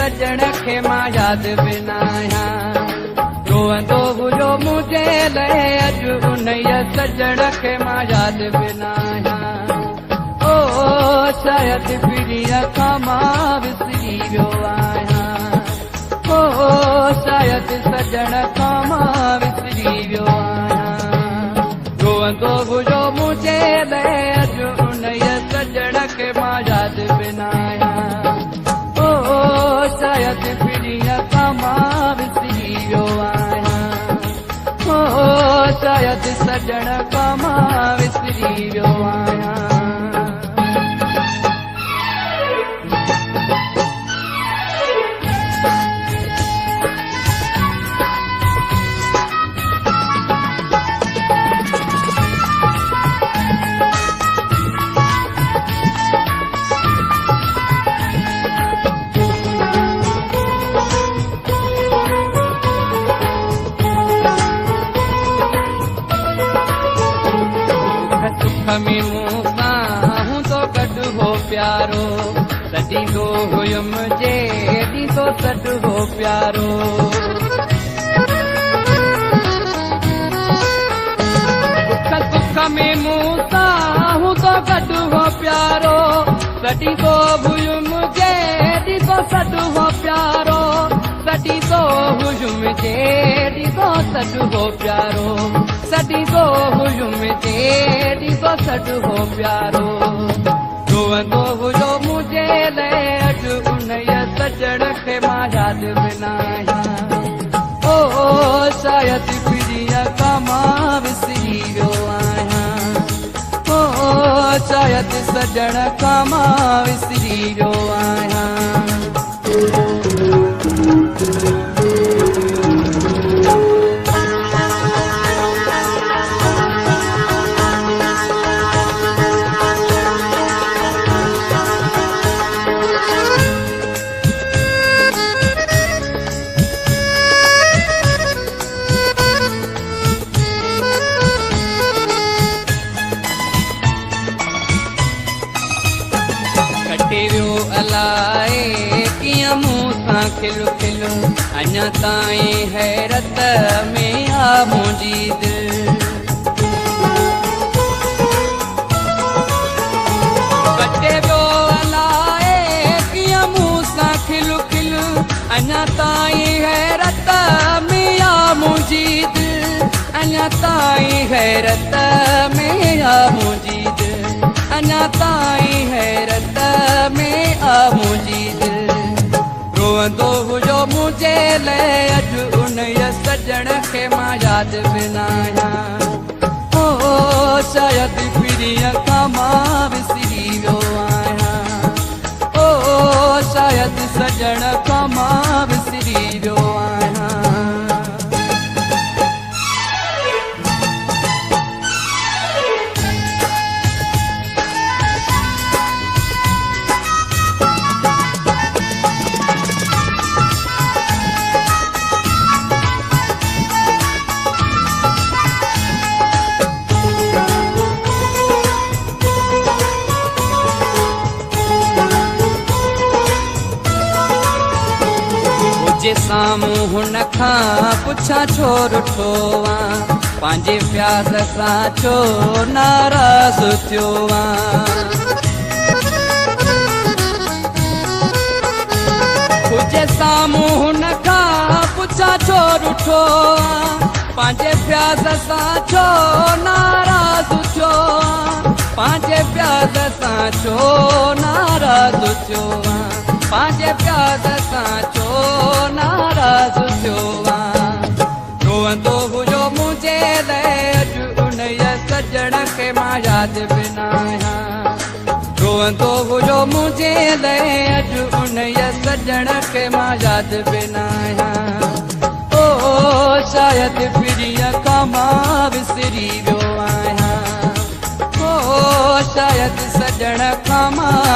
सजण खे मां यादि बिना आहियां। रोअंदो हुयो मुंहिंजे लाइ अॼु उन सजण खे मां यादि बिना आहियां। ओ शायदि पीड़ीअ खां मां विसरी वियो आहियां। ओ शायदि सजण खां मां विसरी वियो आहियां। रोअंदो हुयो मुंहिंजे लाइ अॼु उन सजण खे मां यादि बिना आहियां। ओ शायदि पीड़ीअ खां मां विसरी वियो आहियां। ओ शायदि सजण खां मां विसरी वियो आहियां। में मूंसां हूंदो गॾु हो प्यारो, सॾींदो हुयुमि जे ॾींदो सॾु हो प्यारो। सुख में मूंसां हूंदो गॾु हो प्यारो, सॾींदो हुयुमि जे ॾींदो सॾु हो प्यारो। सॾींदो हुयुमि जे ॾींदो सॾु हो प्यारो। सॾींदो हुयुमि जे ॾींदो सॾु हो प्यारो। रोअंदो हुयो मुंहिंजे लाइ अॼु उन सजण खे मां यादि बिना आहियां। ओ शायदि पीड़ीअ खां मां विसरी वियो आहियां। ओ शायदि सजण खां मां विसरी वियो आहियां। अलाए कीअं मूंसां खिल खिल, अञा ताईं हैरत में आ मुंहिंजी दिलि। कटे वियो अलाए कीअं मूंसां खिल खिल, अञा ताईं हैरत में आ मुंहिंजी दिलि। अञा ताईं हैरत में आ मुंहिंजी दिलि। अञा ताईं हैरत में आ मुंहिंजी दिलि। रोअंदो हुयो मुंहिंजे लाइ अॼु उन सजण खे मां यादि बिना आहियां। ओ शायदि पीड़ीअ खां मां विसरी वियो आहियां। ओ शायदि सजण खां मां विसरी वियो आहियां। जे साम्हूं हुन खां पुछां छो रुठो आं, पंहिंजे प्यार सां छो नाराज़ थियो आं। जे साम्हूं हुन खां पुछां छो रुठो आं, पंहिंजे प्यार सां छो नाराज़ थियो आं। पंहिंजे प्यार सां छो नाराज़ थियो आं। पंहिंजे प्यार सां छो नाराज़ थियो आं। रोअंदो हुयो मुंहिंजे लाइ अॼु उन सजण खे मां यादि बिना आहियां। रोअंदो हुयो मुंहिंजे लाइ अॼु उन सजण खे मां यादि बिना आहियां। ओ शायदि पीड़ीअ खां मां विसरी वियो आहियां। ओ शायदि सजण खां मां